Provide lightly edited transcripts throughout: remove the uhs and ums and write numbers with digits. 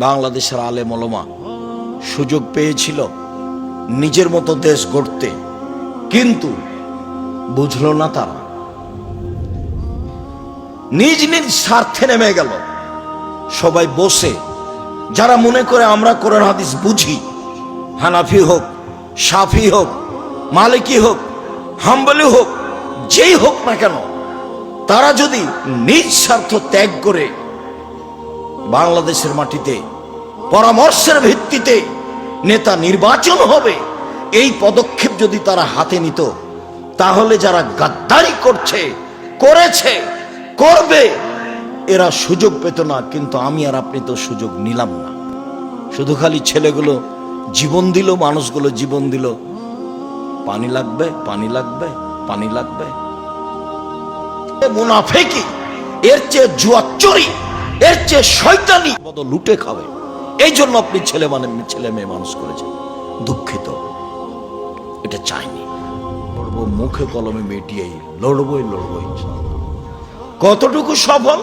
বাংলাদেশের আলেম ওলামা সুযোগ পেয়েছিল নিজের মতো দেশ গড়তে, কিন্তু বুঝলো না তারা, নিজ নিজ স্বার্থে নেমে গেল। সবাই বসে যারা মনে করে আমরা কোরআন হাদিস বুঝি, হানাফি হোক, শাফি হোক, মালিকি হোক, হাম্বলি হোক, যেই হোক না কেন, তারা যদি নিজ স্বার্থ ত্যাগ করে বাংলাদেশের মাটিতে পরামর্শের ভিত্তিতে নেতা নির্বাচন হবে, এই পদক্ষেপ যদি তারা হাতে নিত, তাহলে যারা গাদ্দারি করছে, করেছে, করবে, এরা সুযোগ পেত না। কিন্তু আমি আর আপনি তো সুযোগ নিলাম না। শুধু খালি ছেলেগুলো জীবন দিল, মানুষগুলো জীবন দিল, পানি লাগবে, পানি লাগবে, পানি লাগবে। মুনাফিকি, এর চেয়ে জুয়াচুরি, এর চেয়ে শয়তানি লুটে খাবে। এই জন্য আপনি ছেলে মেয়ে মানুষ করেছেন। দুঃখিত, এটা চাইনি। লড়বো, মুখে কলমে মিটিয়েই লড়বই ইনশাআল্লাহ। কতটুকু সফল,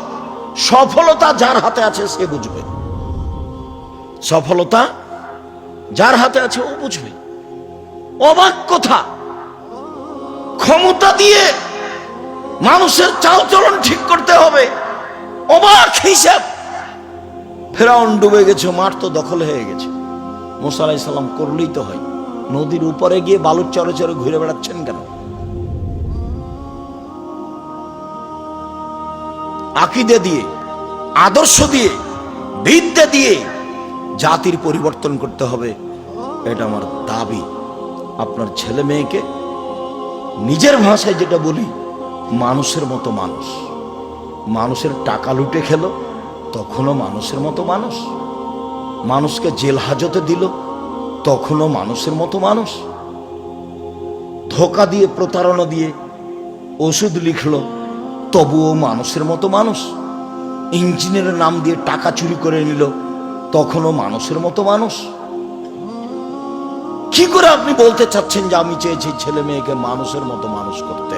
সফলতা যার হাতে আছে সে বুঝবে। সফলতা যার হাতে আছে ও বুঝবে। অবাক কথা, ক্ষমতা দিয়ে মানুষের চালচলন ঠিক করতে হবে, অবাক হিসাব। ফেরাউন ডুবে গেছে, মাঠ তো দখল হয়ে গেছে। মুসা আলাইহিস সালাম করলেই তো হয়। নদীর উপরে গিয়ে বালুর চরে চরে ঘুরে বেড়াচ্ছেন কেন? আকীদা দিয়ে, আদর্শ দিয়ে, বিদ্যা দিয়ে জাতির পরিবর্তন করতে হবে, এটা আমার দাবি। আপনার ছেলে মেয়েকে নিজের ভাষায় যেটা বলি, মানুষের মতো মানুষ। মানুষের টাকা লুটে খেলো, তখনও মানুষের মতো মানুষ। মানুষকে জেল হাজতে দিল, তখনও মানুষের মতো মানুষ। ধোঁকা দিয়ে, প্রতারণা দিয়ে ওষুধ লিখলো, তবুও মানুষের মতো মানুষ। ইঞ্জিনিয়ারের নাম দিয়ে টাকা চুরি করে নিল, তখনও মানুষের মতো মানুষ। কি করে আপনি বলতে চাচ্ছেন যে আমি চেয়েছি ছেলে মেয়েকে মানুষের মতো মানুষ করতে?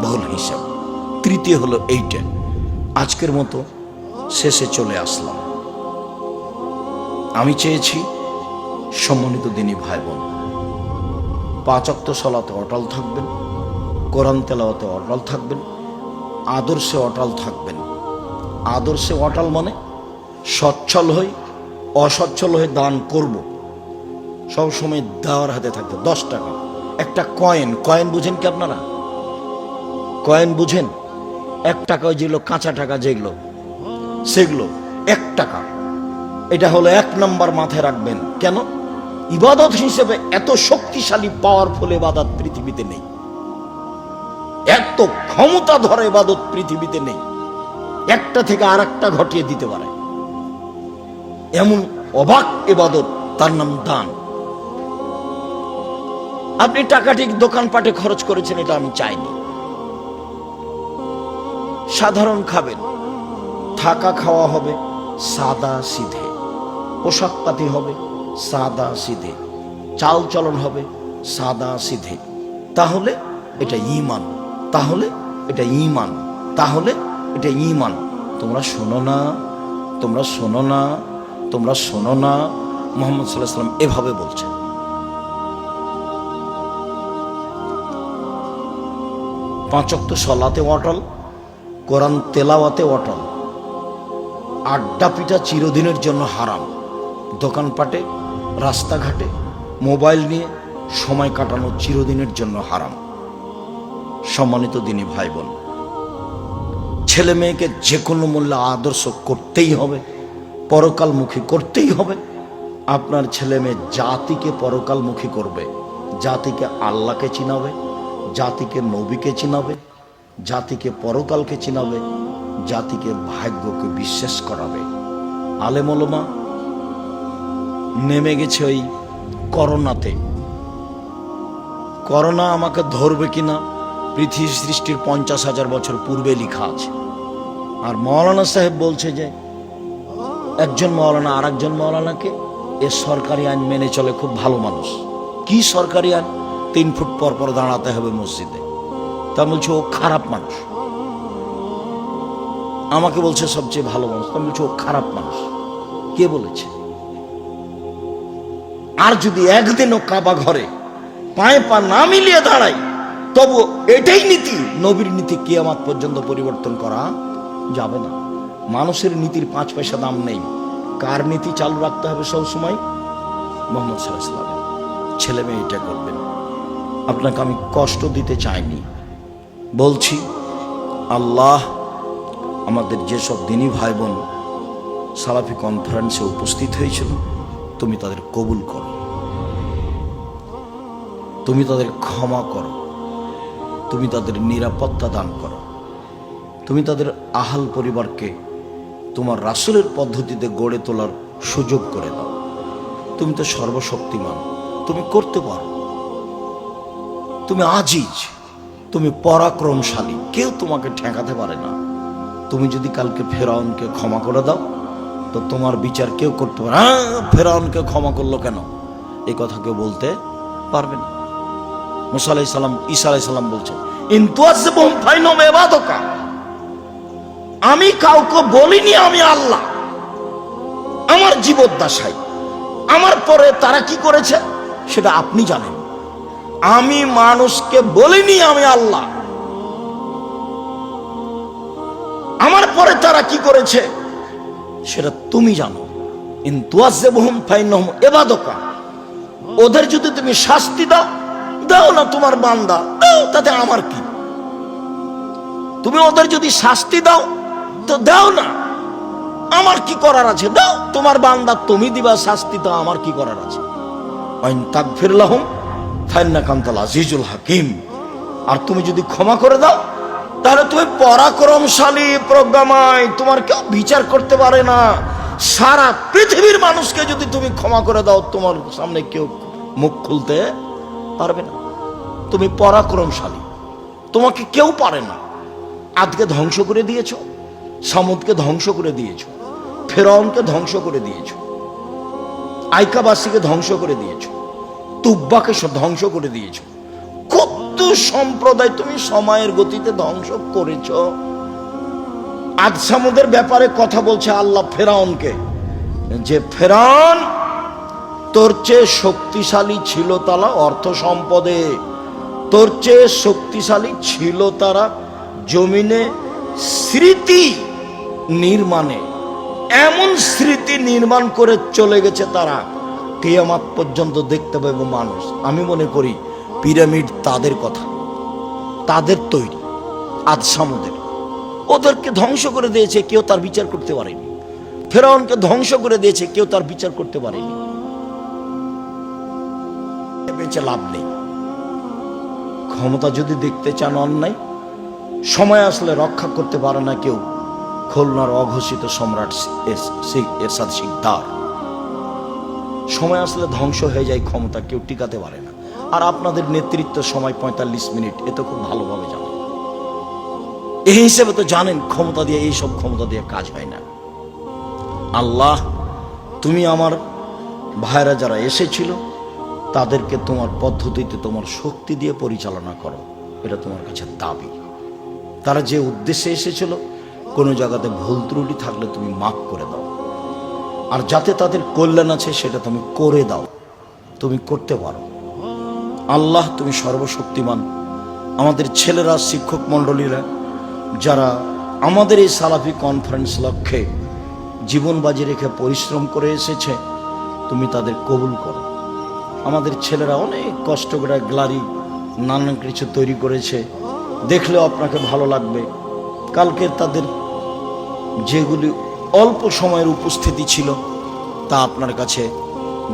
ভুল হিসাব। তৃতীয় হলো এইটা। আজকের মতো শেষে চলে আসলাম। আমি চেয়েছি সম্মানিত দিনী ভাই বোন, 5 ওয়াক্ত সালাতে অটল থাকবেন, কোরআন তেলাওয়াতে অটল থাকবেন, আদর্শে অটল থাকবেন। আদর্শে অটল মানে সচ্ছল হই, অসচ্ছল হয়ে দান করব, সবসময় দেওয়ার হাতে থাকবে। 10 টাকা একটা কয়েন, কয়েন বুঝেন কি আপনারা? কয়েন বুঝেন? 1 টাকা, যেগুলো কাঁচা টাকা যেগুলো, সেগুলো 1 টাকা। এটা হলো 1 নম্বর, মাথায় রাখবেন। কেন? ইবাদত হিসেবে এত শক্তিশালী পাওয়ারফুল ইবাদত পৃথিবীতে নেই, এত ক্ষমতা ধরে ইবাদত পৃথিবীতে নেই। একটা থেকে আর একটা ঘটিয়ে দিতে পারে এমন অবাক ইবাদত, তার নাম দান। আপনি টাকাটি দোকানপাটে খরচ করেছেন, এটা আমি চাইনি। সাধারণ খাবেন, থাকা খাওয়া হবে সাদা সিধে, পোশাক পাতি হবে সাদা সিধে, চাল চলন হবে সাদা সিধে। তাহলে এটা ঈমান, তাহলে এটা ঈমান, তাহলে এটা ঈমান। তোমরা শোনো না, তোমরা শোনো না, তোমরা শোনো না। মুহাম্মদ সাল্লাল্লাহু আলাইহি ওয়াসাল্লাম এভাবে বলছেন। 5 ওয়াক্ত সালাতে অটল, কোরআন তেলাওয়াতে অটল। আড্ডা পিটা চিরদিনের জন্য হারাম। দোকানপাটে, রাস্তাঘাটে মোবাইল নিয়ে সময় কাটানো চিরদিনের জন্য হারাম। সম্মানিত দিনী ভাই বোন, ছেলে মেয়েকে যে কোনো মূল্যে আদর্শ করতেই হবে, পরকালমুখী করতেই হবে। আপনার ছেলে মেয়ে জাতিকে পরকালমুখী করবে, জাতিকে আল্লাহকে চিনাবে, জাতিকে নবীকে চিনাবে, জাতিকে পরকালকে চিনাবে, জাতিকে ভাগ্যকে বিশ্বাস করাবে। আলেম ওলামা নেমে গেছে ওই করোনাতে। করোনা আমাকে ধরবে কিনা পৃথিবী সৃষ্টির 50,000 বছর পূর্বে লেখা আছে। আর মৌলানা সাহেব বলছে যে একজন মৌলানা আর একজন মৌলানাকে এ সরকারি আইন মেনে চলে, খুব ভালো মানুষ। কি সরকারি আইন? 3 ফুট পর পর দাঁড়াতে হবে মসজিদে। তা বলছে ও খারাপ মানুষ। আমাকে বলছে সবচেয়ে ভালো মানুষ, তা বলছে ও খারাপ মানুষ। কে বলেছে? আর যদি একদিনও কাবা ঘরে পায়ে পা না মিলিয়ে দাঁড়াই, তবু এটাই নীতি, নবীর নীতি কিয়ামত পর্যন্ত পরিবর্তন করা যাবে না। মানুষের নীতির 5 পয়সা দাম নেই। কার নীতি চালু রাখতে হবে সবসময়? মুহাম্মদ সাল্লাল্লাহু আলাইহি ওয়াসাল্লাম। ছেলে মেয়ে এটা করবেন। আপনাকে আমি কষ্ট দিতে চাইনি, বলছি আল্লাহ আমাদের যেসব দিনী ভাই বোন সালাফি কনফারেন্সে উপস্থিত হয়েছিল, তুমি তাদের কবুল করো, তুমি তাদের ক্ষমা করো, তুমি তাদের নিরাপত্তা দান করো, তুমি তাদের আহাল পরিবারকে তোমার রাসূলের পদ্ধতিতে গড়ে তোলার সুযোগ করে দাও। তুমি তো সর্বশক্তিমান, তুমি করতে পারো, তুমি আজিজ, তুমি পরাক্রমশালী, কেউ তোমাকে ঠেকাতে পারে না। তুমি যদি কালকে ফেরাউনকে ক্ষমা করে দাও, তো তোমার বিচার কেউ করতে পারে না। ফেরাউনকে ক্ষমা করলো কেন, এই কথা কেউ বলতে পারবে না। মুসা আলাইহিস সালাম, ঈসা আলাইহিস সালাম বলছেন, ইনতুয়াযিবহুম ফাইনহুম ইবাদুকা, আমি কাউকে বলিনি আমি আল্লাহ, আমার জীবদ্দশায় আমার পরে তারা কি করেছে সেটা আপনি জানেন। আমি মানুষকে বলিনি আমি আল্লাহ, আমার পরে তারা কি করেছে সেটা তুমি জানো। ইনতুয়াযিবহুম ফাইনহুম ইবাদুকা, ওদের যদি তুমি শাস্তি দাও, দাও না, তোমার বান্দা, দাও, তাতে আমার কি? তুমি ওদের যদি শাস্তি দাও তো দাও না, আমার কি করার আছে? দাও, তোমার বান্দা, তুমি দিবা শাস্তি, তো আমার কি করার আছে? ওয়াইন তাগফির লাহুম ফাইন্নাকা আনতাল আজিজুল হাকিম, আর তুমি যদি ক্ষমা করে দাও, তাহলে তুমি পরাক্রমশালী, প্রজ্ঞাময়, তোমার কেউ বিচার করতে পারে না। সারা পৃথিবীর মানুষকে যদি তুমি ক্ষমা করে দাও, তোমার সামনে কেউ মুখ খুলতে পারবে না। তুমি পরাক্রমশালী, তোমাকে কেউ পারে না। আদকে ধ্বংস করে দিয়েছো, সামুদকে ধ্বংস করে দিয়েছো, ফেরাউনকে ধ্বংস করে দিয়েছো, আইকাবাসীকে ধ্বংস করে দিয়েছো, তুব্বাকে ধ্বংস করে দিয়েছো। কত সম্প্রদায় তুমি সময়ের গতিতে ধ্বংস করেছো। আদ সামুদের ব্যাপারে কথা বলছে আল্লাহ ফেরাউনকে, যে ফেরাউন তোর চেয়ে শক্তিশালী ছিল তারা অর্থ সম্পদে, তোর চেয়ে শক্তিশালী ছিল তারা জমিনে স্মৃতি নির্মাণে, এমন স্মৃতি নির্মাণ করে চলে গেছে তারা, কিয়ামত পর্যন্ত দেখতে পাবে মানুষ। আমি মনে করি পিরামিড তাদের কথা, তাদের তৈরি, আদ সামুদের। ওদেরকে ধ্বংস করে দিয়েছে, কেউ তার বিচার করতে পারেনি। ফেরাউনকে ধ্বংস করে দিয়েছে, কেউ তার বিচার করতে পারেনি। বেঁচে লাভ নেই। ক্ষমতা যদি দেখতে চান অন্যায়, সময় আসলে রক্ষা করতে পারে না কেউ। খুলনার অঘোষিত সম্রাট এরশাদ শিকদার, সময় আসলে ধ্বংস হয়ে যায় ক্ষমতা, কেউ টিকাতে পারে না। আর আপনাদের নেতৃত্ব সময় 45 মিনিট, এ তো খুব ভালোভাবে জানেন। এই হিসেবে তো জানেন ক্ষমতা দিয়ে, এইসব ক্ষমতা দিয়ে কাজ হয় না। আল্লাহ, তুমি আমার ভাইরা যারা এসেছিল তাদেরকে তোমার পদ্ধতিতে, তোমার শক্তি দিয়ে পরিচালনা করো, এটা তোমার কাছে দাবি। তারা যে উদ্দেশ্যে এসেছিল, কোনো জায়গাতে ভুল ত্রুটি থাকলে তুমি মাফ করে দাও, আর যাতে তাদের কল্যাণ আছে সেটা তুমি করে দাও। তুমি করতে পারো আল্লাহ, তুমি সর্বশক্তিমান। আমাদের ছেলেরা, শিক্ষক মণ্ডলীরা যারা আমাদের এই সালাফি কনফারেন্স লক্ষ্যে জীবন বাজি রেখে পরিশ্রম করে এসেছে, তুমি তাদের কবুল করো। আমাদের ছেলেরা অনেক কষ্ট করে গ্লারি নানান কিছু তৈরি করেছে, দেখলেও আপনাকে ভালো লাগবে। কালকের তাদের যেগুলি অল্প সময়ের উপস্থিতি ছিল, তা আপনার কাছে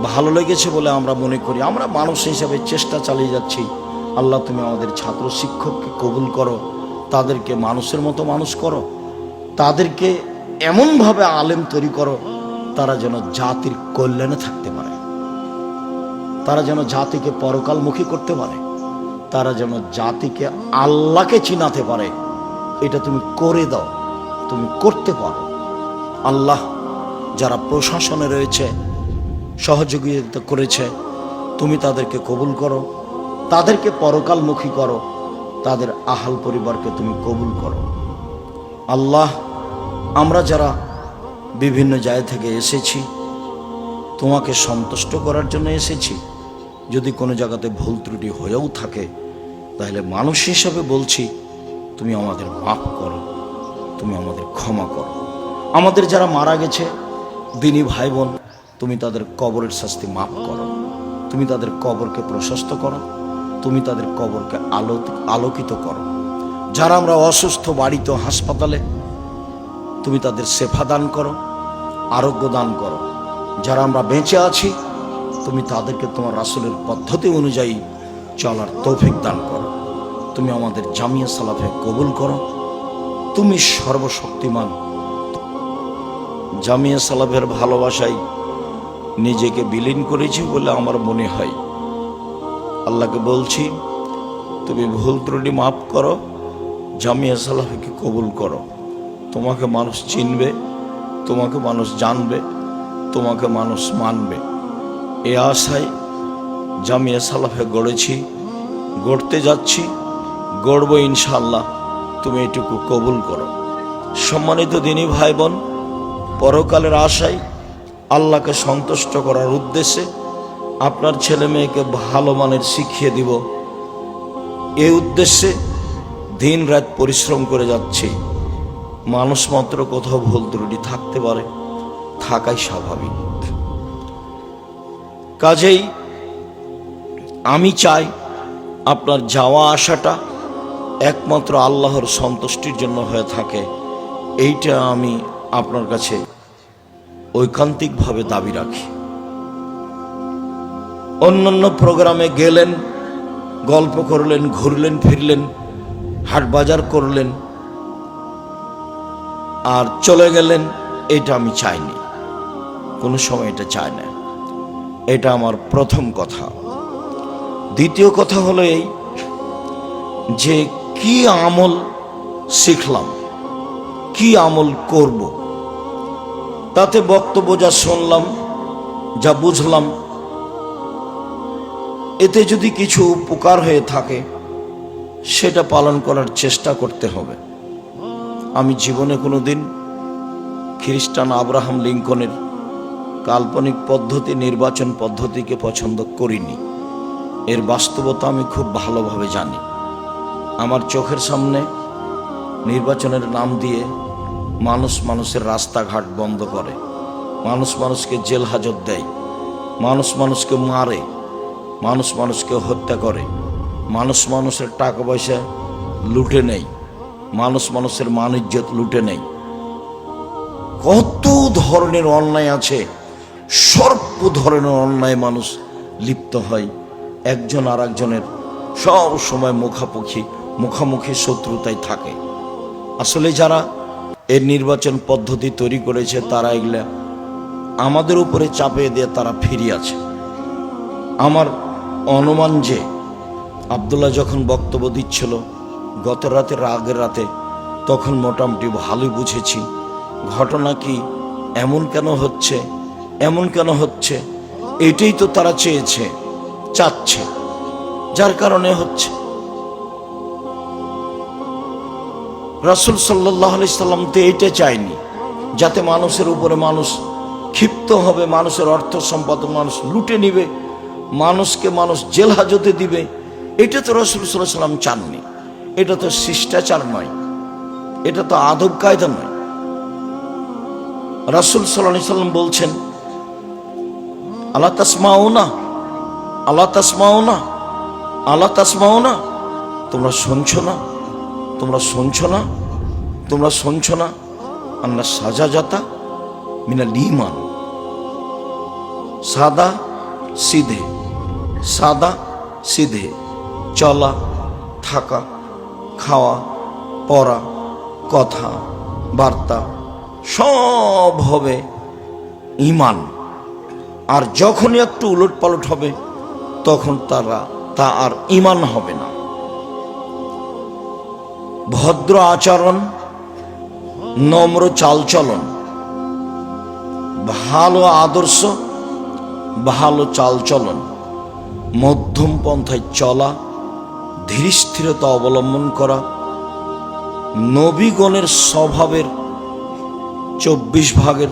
ভালো লেগেছে বলে আমরা মনে করি। আমরা মানুষ হিসাবে চেষ্টা চালিয়ে যাচ্ছি। আল্লাহ, তুমি আমাদের ছাত্র শিক্ষককে কবুল করো, তাদেরকে মানুষের মতো মানুষ করো, তাদেরকে এমনভাবে আলেম তৈরি করো তারা যেন জাতির কল্যাণে থাকতে পারে, তারা যেন জাতিকে পরকালমুখী করতে পারে, তারা যেন জাতিকে আল্লাহকে চিনাতে পারে। এটা তুমি করে দাও, তুমি করতে পারো। আল্লাহ, যারা প্রশাসনে রয়েছে, সহযোগিতা করেছে, তুমি তাদেরকে কবুল করো, তাদেরকে পরকালমুখী করো, তাদের আহাল পরিবারকে তুমি কবুল করো। আল্লাহ, আমরা যারা বিভিন্ন জায়গা থেকে এসেছি, তোমাকে সন্তুষ্ট করার জন্য এসেছি। যদি কোনো জায়গাতে ভুল ত্রুটি হয়েও থাকে তাহলে মানুষ হিসাবে বলছি, তুমি আমাদের মাফ করো, তুমি আমাদের ক্ষমা করো। আমাদের যারা মারা গেছে দিনী ভাই বোন, তুমি তাদের কবরের শাস্তি মাফ করো, তুমি তাদের কবরকে প্রশস্ত করো, তুমি তাদের কবরকে আলোকিত করো। যারা আমরা অসুস্থ বাড়িতে হাসপাতালে, তুমি তাদের সেবা দান করো, আরোগ্য দান করো। যারা আমরা বেঁচে আছি, তুমি তাদেরকে তোমার রাসূলের পদ্ধতি অনুযায়ী চলার তৌফিক দান করো। তুমি আমাদের জামিয়া সালাফে কবুল করো, তুমি সর্বশক্তিমান। জামিয়া সালাফের ভালোবাসায় নিজেকে বিলীন করেছি বলে আমার মনে হয়। আল্লাহকে বলছি, তুমি ভুল ত্রুটি মাফ করো, জামিয়া সালাফকে কবুল করো। তোমাকে মানুষ চিনবে, তোমাকে মানুষ জানবে, তোমাকে মানুষ মানবে। এ আশায় জামিয়া সালাফে গড়েছি, গড়তে যাচ্ছি, গড়ব ইনশাআল্লাহ। তুমি এটুকু কবুল করো। সম্মানিত দিনী ভাই বোন, পরকালের আশায় আল্লাহকে সন্তুষ্ট করার উদ্দেশ্যে আপনার ছেলে মেয়েকে ভালো মানের শিখিয়ে দিব, এই উদ্দেশ্যে দিন রাত পরিশ্রম করে যাচ্ছি। মানুষ মাত্র কোথাও ভুল ত্রুটি থাকতে পারে, থাকাই স্বাভাবিক। কাজেই আমি চাই আপনার যাওয়া আসাটা একমাত্র আল্লাহর সন্তুষ্টির জন্য হয়ে থাকে। এইটা আমি আপনার কাছে ঐকান্তিকভাবে দাবি রাখি। অন্যান্য প্রোগ্রামে গেলেন, গল্প করলেন, ঘুরলেন ফিরলেন, হাট বাজার করলেন আর চলে গেলেন, এটা আমি চাইনি, কোনো সময় এটা চাই না। এটা আমার প্রথম কথা। দ্বিতীয় কথা হলো এই যে কি আমল শিখলাম, কি আমল করব, তাতে বক্তব্য যা শুনলাম, যা বুঝলাম, এতে যদি কিছু উপকার হয়ে থাকে সেটা পালন করার চেষ্টা করতে হবে। আমি জীবনে কোনোদিন খ্রিস্টান আব্রাহাম লিঙ্কনের কাল্পনিক পদ্ধতি, নির্বাচন পদ্ধতিকে পছন্দ করিনি। এর বাস্তবতা আমি খুব ভালোভাবে জানি। আমার চোখের সামনে নির্বাচনের নাম দিয়ে মানুষ মানুষের রাস্তাঘাট বন্ধ করে, মানুষ মানুষকে জেল হাজত দেয়, মানুষ মানুষকে মারে, মানুষ মানুষকে হত্যা করে, মানুষ মানুষের টাকা পয়সা লুটে নেয়, মানুষ মানুষের মান ইজ্জত লুটে নেয়। কত ধরনের অন্যায় আছে, সর্ব ধরনের অন্যায় মানুষ লিপ্ত হয়। একজন আর একজনের সব সময় মুখামুখি শত্রুতায় থাকে। আসলে যারা এর নির্বাচন পদ্ধতি তৈরি করেছে তারা এগুলা আমাদের উপরে চাপিয়ে দিয়ে তারা ফিরিয়ে আছে। আমার অনুমান যে আব্দুল্লাহ যখন বক্তব্য দিচ্ছিল গত রাতের আগের রাতে, তখন মোটামুটি ভালোই বুঝেছি ঘটনা কি, এমন কেন হচ্ছে, এমন কেন হচ্ছে। এটাই তো তারা চাচ্ছে, যার কারণে হচ্ছে। রাসূল সাল্লাল্লাহু আলাইহি সাল্লাম তো এইটা চায়নি, যাতে মানুষের উপরে মানুষ ক্ষিপ্ত হবে, মানুষের অর্থ সম্পদ মানুষ লুটে নিবে, মানুষকে মানুষ জেল হাজতে দিবে। এটা তো রাসূল সাল্লাল্লাহু আলাইহি সাল্লাম চাননি। এটা তো শিষ্টাচার নয়, এটা তো আদব কায়দা নয়। রাসূল সাল্লাল্লাহু আলাইহি সাল্লাম বলছেন, আলা তাসমাউনা, আলা তাসমাউনা, আলা তাসমাউনা, তোমরা শুনছো না, তোমরা শুনছো না, তোমরা শুনছো না, আন্না সাজাজাতা মিনাল ঈমান। সাদা সিধে, সাদা সিধে চলা, থাকা, খাওয়া, পড়া, কথা বার্তা সব হবে ঈমান। আর যখনই একটু উলট পালট হবে তখন তা আর ঈমান হবে না। ভদ্র আচরণ, নম্র চালচলন, ভালো আদর্শ, ভালো চালচলন, মধ্যম পন্থায় চলা, ধীরস্থিরতা অবলম্বন করা, নবীগণের স্বভাবের 24 ভাগের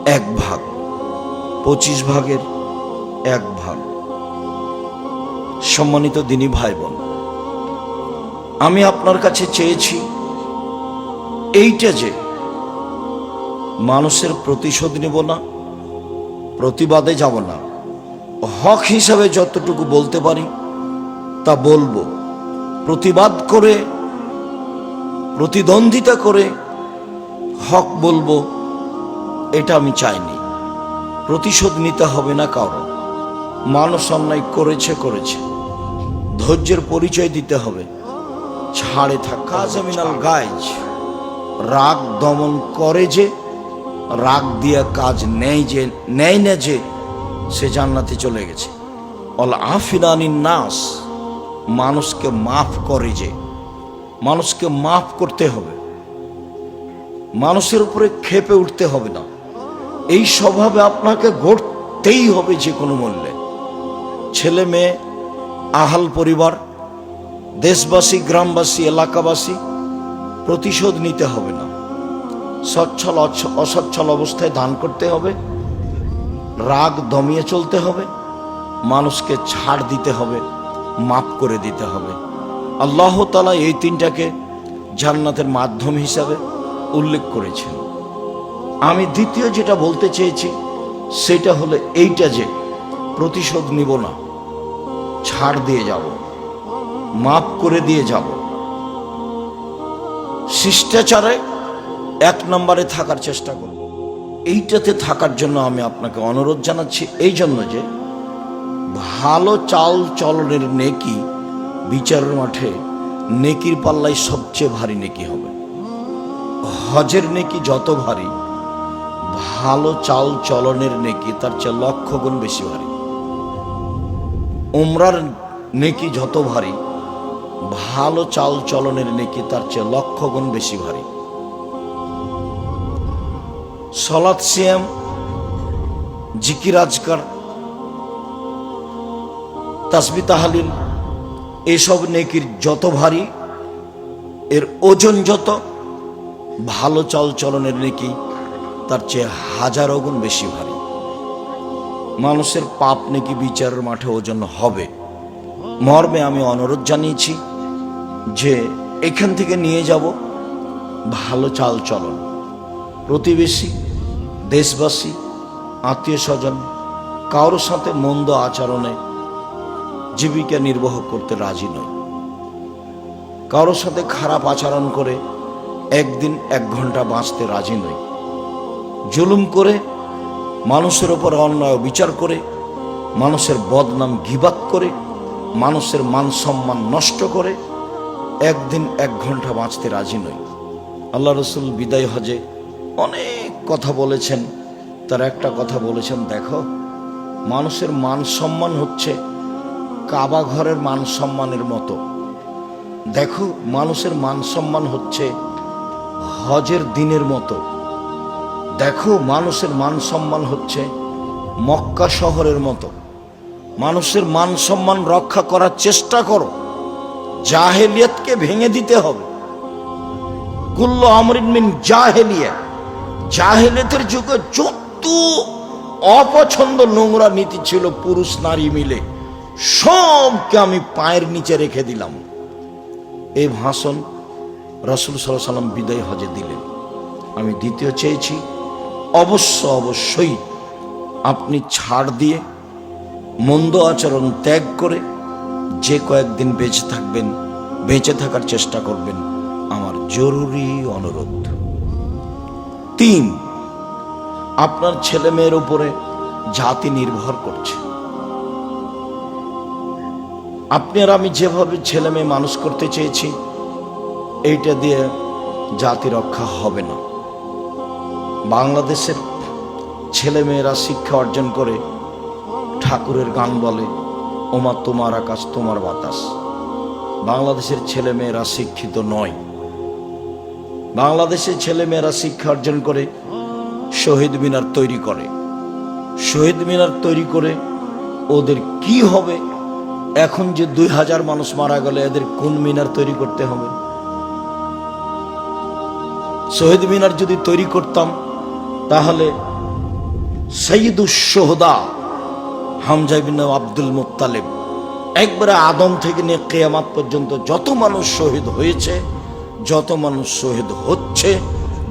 এক ভাগ, 25 ভাগের এক ভাগ। সম্মানিত দিনী ভাই বোন, আমি আপনার কাছে চেয়েছি এইটা যে মানুষের প্রতিশোধ নেব না, প্রতিবাদে যাব না, হক হিসাবে যতটুকু বলতে পারি তা বলবো। প্রতিবাদ করে, প্রতিদ্বন্দ্বিতা করে হক বলবো, এটা আমি চাইনি। প্রতিশোধ নিতে হবে না কারো। মানুষ অন্যায় করেছে, ধৈর্যের পরিচয় দিতে হবে, ছাড়ে থাকা জামিনাল গাইজ। রাগ দমন করে যে, রাগ দিয়া কাজ নেয় না যে, সে জান্নাতে চলে গেছে। অল আফিনানিন নাস, মানুষকে মাফ করে যে, মানুষকে মাফ করতে হবে, মানুষের উপরে ক্ষেপে উঠতে হবে না। এই স্বভাবে আপনাকে গড়তেই হবে যে কোনো মূল্যে। ছেলে মেয়ে, আহাল পরিবার, দেশবাসী, গ্রামবাসী, এলাকাবাসী, প্রতিশোধ নিতে হবে না। সচ্ছল অসচ্ছল অবস্থায় দান করতে হবে, রাগ দমিয়ে চলতে হবে, মানুষকে ছাড় দিতে হবে, মাফ করে দিতে হবে। আল্লাহ তাআলা এই তিনটাকে জান্নাতের মাধ্যম হিসাবে উল্লেখ করেছেন। আমি দ্বিতীয় যেটা বলতে চেয়েছি সেটা হলো এইটা যে প্রতিশোধ নিব না, ছাড় দিয়ে যাব, মাফ করে দিয়ে যাব। শিষ্টাচারে 1 নম্বরে থাকার চেষ্টা করব। এইটাতে থাকার জন্য আমি আপনাকে অনুরোধ জানাচ্ছি, এই জন্য যে ভালো চাল চলনের নেকি বিচারের মাঠে নেকির পাল্লায় সবচেয়ে ভারী নেকি হবে। হজের নেকি যত ভারী, ভালো চাল চলনের নেকি তার চেয়ে 1,00,000 গুণ বেশি ভারী। উমরার নেকি যত ভারী, ভালো চাল চলনের নেকি তার চেয়ে 1,00,000 গুণ বেশি ভারী। সালাত, সিয়াম, জিকির আজকার, তাসবিহ তাহলিল, এসব নেকির যত ভারী, এর ওজন যত, ভালো চাল চলনের নেকি তার চেয়ে 1000 গুণ বেশি ভারী। মানুষের পাপ নেকি বিচারের মাঠে ওজন হবে মর্মে আমি অনুরোধ জানিয়েছি যে এখান থেকে নিয়ে যাব ভালো চাল চলন। প্রতিবেশী, দেশবাসী, আত্মীয় স্বজন কারোর সাথে মন্দ আচরণে জীবিকা নির্বাহ করতে রাজি নই। কারোর সাথে খারাপ আচরণ করে একদিন 1 ঘন্টা বাঁচতে রাজি নই। জুলুম করে, মানুষের উপর অন্যায় বিচার করে, মানুষের বদনাম গীবাত করে, মানুষের মান সম্মান নষ্ট করে একদিন 1 ঘন্টা বাঁচতে রাজি নই। আল্লাহ রসুল বিদায় হজে অনেক কথা বলেছেন, তার একটা কথা বলেছেন, দেখো মানুষের মান সম্মান হচ্ছে কাবা ঘরের মান সম্মানের মতো। দেখো মানুষের মান সম্মান হচ্ছে হজের দিনের মতো। দেখো মানুষের মান সম্মান হচ্ছে মক্কা শহরের মতো। মানুষের মান সম্মান রক্ষা করার চেষ্টা করো। জাহেলিয়াতকে ভেঙে দিতে হবে। কুল্লু আমরিন মিন জাহেলিয়া, জাহেলিয়াতের যুগে যত অপছন্দ নোংরা নীতি ছিল পুরুষ নারী মিলে, সবকে আমি পায়ের নিচে রেখে দিলাম। এই ভাষণ রাসূল সাল্লাল্লাহু আলাইহি ওয়াসাল্লাম বিদায় হজে দিলেন। আমি দ্বিতীয় চেয়েছি, অবশ্যই আপনি ছাড় দিয়ে, মন্দ আচরণ ত্যাগ করে যে কয়েকদিন বেঁচে থাকবেন, বেঁচে থাকার চেষ্টা করবেন, আমার জরুরি অনুরোধ। 3, আপনার ছেলে মেয়ের উপরে জাতি নির্ভর করছে। আপনি আর আমি যেভাবে ছেলে মেয়ে মানুষ করতে চেয়েছি, এইটা দিয়ে জাতি রক্ষা হবে না। বাংলাদেশের ছেলে মেয়েরা শিক্ষা অর্জন করে ঠাকুরের গান বলে, ওমা তোমার আকাশ তোমার বাতাস। বাংলাদেশের ছেলে মেয়েরা শিক্ষিত নয়। বাংলাদেশের ছেলে মেয়েরা শিক্ষা অর্জন করে শহীদ মিনার তৈরি করে। শহীদ মিনার তৈরি করে ওদের কি হবে? এখন যে 2000 মানুষ মারা গেলে এদের কোন মিনার তৈরি করতে হবে? শহীদ মিনার যদি তৈরি করতাম তাহলে সাইয়্যিদুশ শুহাদা হামজা ইবনে আব্দুল মুত্তালিব, একবারে আদম থেকে নিয়ে কিয়ামত পর্যন্ত যত মানুষ শহীদ হয়েছে, যত মানুষ শহীদ হচ্ছে,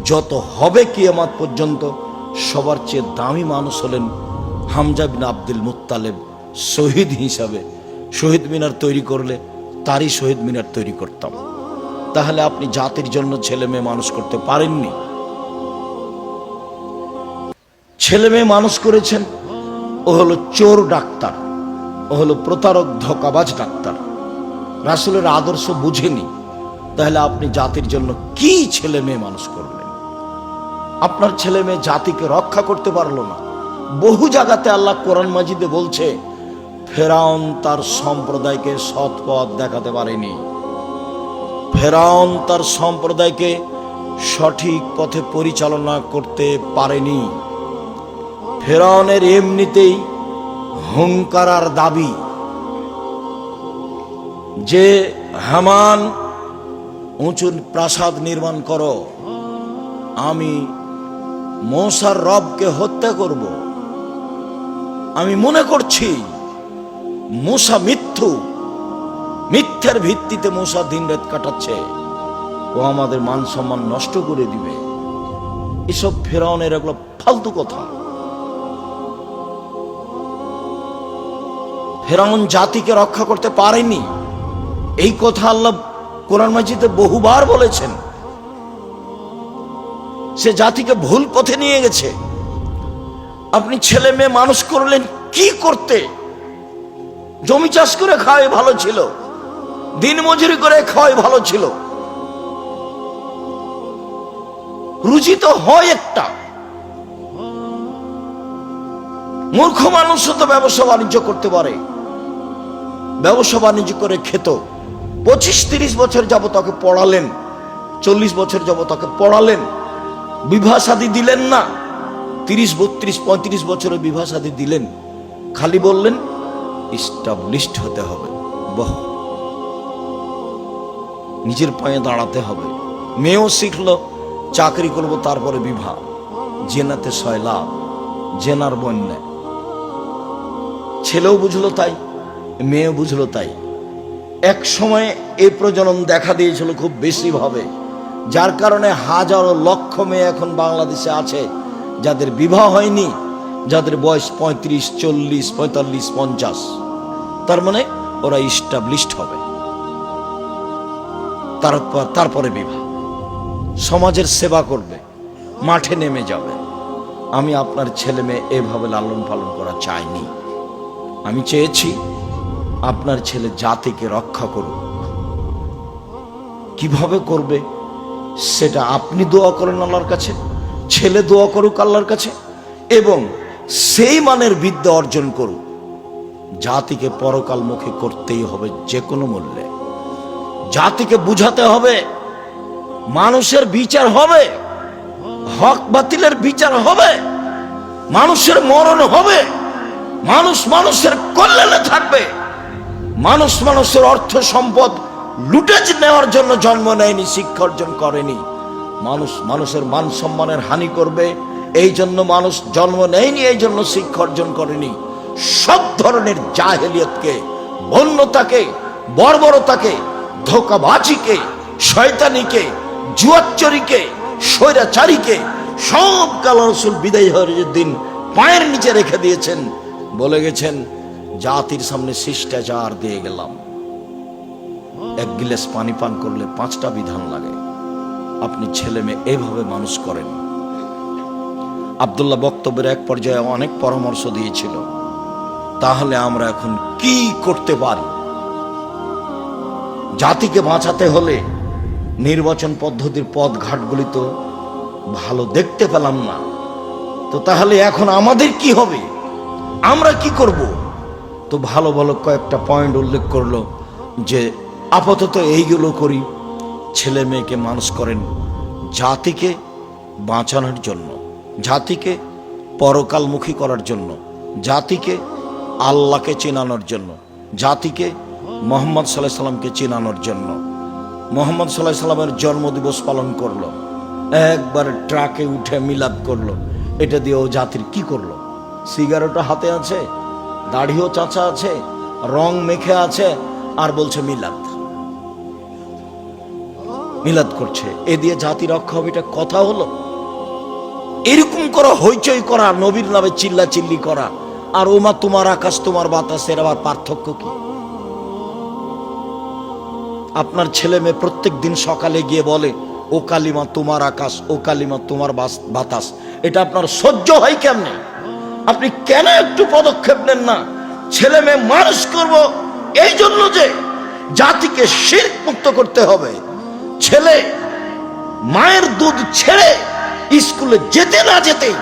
যত হবে কিয়ামত পর্যন্ত, সবার চেয়ে দামি মানুষ হলেন হামজা বিন আব্দুল মুত্তালিব। শহীদ হিসাবে শহীদ মিনার তৈরি করলে তারই শহীদ মিনার তৈরি করতাম। তাহলে আপনি জাতির জন্য ছেলে মেয়ে মানুষ করতে পারেননি। ছেলে মেয়ে মানুষ করেছেন, ও হলো চোর ডাক্তার, ও হলো প্রতারক ধোঁকাবাজ ডাক্তার, রাসূলের আদর্শ বুঝেনি। তাহলে আপনি জাতির জন্য কি ছেলে মেয়ে মানুষ করলেন? আপনার ছেলে মেয়ে জাতিকে রক্ষা করতে পারলো না। বহু জায়গাতে আল্লাহ কোরআন মাজিদে বলছে, ফেরাউন তার সম্প্রদায়কে সৎ পথ দেখাতে পারেনি, ফেরাউন তার সম্প্রদায়কে সঠিক পথে পরিচালনা করতে পারেনি। ফেরাউনের এমনিতেই হুঙ্কার আর দাবি যে হামান উঁচু প্রাসাদ নির্মাণ করো, আমি মূসার রবকে হত্যা করব। আমি মনে করছি মূসা মিথ্যার ভিত্তিতে মূসা দিন রাত কাটাচ্ছে, ও আমাদের মান সম্মান নষ্ট করে দিবে। এসব ফেরাউনের এগুলো ফালতু কথা। ফেরাউন জাতিকে রক্ষা করতে পারেনি, এই কথা আল্লাহ কোরআন মাজিদে বহুবার বলেছেন। সে জাতিকে ভুল পথে নিয়ে গেছে। আপনি ছেলে মেয়ে মানুষ করলেন কি করতে? জমি চাষ করে খাওয়াই ভালো ছিল, দিন মজুরি করে খাওয়াই ভালো ছিল। রুচি তো হয় একটা। মূর্খ মানুষও তো ব্যবসা বাণিজ্য করতে পারে, ব্যবসা বাণিজ্য করে খেত। 25-30 বছর যাবত তাকে পড়ালেন, 40 বছর যাবত তাকে পড়ালেন, বিবাহ শাদী দিলেন না। 30-32-35 বছরের বিবাহ শাদী দিলেন, খালি বললেন ইস্টাবলিশড হতে হবে, বাহ, নিজের পায়ে দাঁড়াতে হবে। মেয়েও শিখলো চাকরি করবো, তারপরে বিবাহ। জেনাতে সয়লাভ, জেনার বন্যা। ছেলেও বুঝলো তাই, মেয়েও বুঝলো তাই। এক সময় এই প্রজনন দেখা দিয়েছিল খুব বেশি ভাবে, যার কারণে হাজারো লক্ষ মেয়ে এখন বাংলাদেশে আছে যাদের বিবাহ হয়নি, যাদের বয়স 35, 40, 45, 50। তার মানে ওরা ইস্টাবলিশড হবে, তারপরে বিবাহ। সমাজের সেবা করবে, মাঠে নেমে যাবে। আমি আপনার ছেলে মেয়ে এভাবে লালন পালন করা চাইনি। আমি চেয়েছি আপনার ছেলে জাতিকে রক্ষা করুক। কিভাবে করবে সেটা আপনি দোয়া করেন আল্লাহর কাছে, ছেলে দোয়া করুক আল্লাহর কাছে, এবং সেই মানের বিদ্যা অর্জন করুক। জাতিকে পরকালমুখী করতেই হবে যে কোনো মূল্যে। জাতিকে বুঝাতে হবে মানুষের বিচার হবে, হক বাতিলের বিচার হবে, মানুষের মরণ হবে, মানুষ মানুষের কল্যাণে থাকবে। মানুষ মানুষের অর্থ সম্পদ লুটে নেওয়ার জন্য জন্ম নেয়নি, শিক্ষা অর্জন করেনি। মানুষ মানুষের মান সম্মানের হানি করবে এই জন্য মানুষ জন্ম নেয়নি, এই জন্য শিক্ষা অর্জন করেনি। সব ধরনের জাহেলিয়তকে, বন্যতাকে, বর্বরতাকে, ধোঁকাবাজিকে, শয়তানিকে, জুয়াচ্চরিকে, স্বৈরাচারীকে সব আল্লাহ রাসূল বিদায় হওয়ার দিন পায়ের নিচে রেখে দিয়েছেন, বলে গেছেন জাতির সামনে শিষ্টাচার দিয়ে গেলাম। এক গিলাস পানি পান করলে 5টা বিধান লাগে। আপনি ছেলে মেয়ে এভাবে মানুষ করেন। আব্দুল্লাহ বক্তব্যের এক পর্যায়ে অনেক পরামর্শ দিয়েছিল। তাহলে আমরা এখন কি করতে পারি? জাতিকে বাঁচাতে হলে নির্বাচন পদ্ধতির পথ ঘাটগুলি তো ভালো দেখতে পেলাম না। তো তাহলে এখন আমাদের কি হবে? আমরা কি করব? তো ভালো ভালো কয়েকটা পয়েন্ট উল্লেখ করলো যে আপাতত এইগুলো করি। ছেলে মেয়েকে মানুষ করেন জাতিকে বাঁচানোর জন্য, জাতিকে পরকালমুখী করার জন্য, জাতিকে আল্লাহকে চেনানোর জন্য, জাতিকে মুহাম্মদ সাল্লাল্লাহু আলাইহি সাল্লামকে চেনানোর জন্য। মুহাম্মদ সাল্লাল্লাহু আলাইহি সাল্লামের জন্মদিবস পালন করলো, একবার ট্রাকে উঠে মিলাদ করলো। এটা দিয়ে ও জাতির কি করলো? সিগারেটও হাতে আছে, দাড়িও চাচা আছে, রং মেখে আছে, আর বলছে মিলাদ মিলাদ করছে। এ দিয়ে জাতি রক্ষা হবে? এটা কথা হলো? এরকম করা, হইচই করা, নবীর নামে চিল্লা চিল্লি করা, আর ওমা তোমার আকাশ তোমার বাতাসের আবার পার্থক্য কি? আপনার ছেলে মেয়ে প্রত্যেক দিন সকালে গিয়ে বলে ও কালিমা তোমার আকাশ, ও কালিমা তোমার বাতাস, এটা আপনার সহ্য হয় কেমনে? আপনি কেন একটু পদক্ষেপ নেন না? ছেলে মেয়ে মানুষ করব এই জন্য যে জাতিকে শিরক মুক্ত করতে হবে। ছেলে মায়ের দুধ ছেড়ে স্কুলে যেতে না যেতেই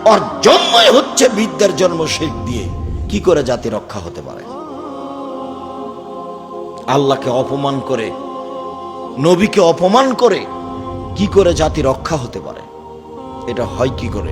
ওর জন্মই হচ্ছে বিদ্যার জন্ম শিরক দিয়ে। কি করে জাতি রক্ষা হতে পারে? আল্লাহকে অপমান করে, নবীকে অপমান করে কি করে জাতি রক্ষা হতে পারে? এটা হয় কি করে?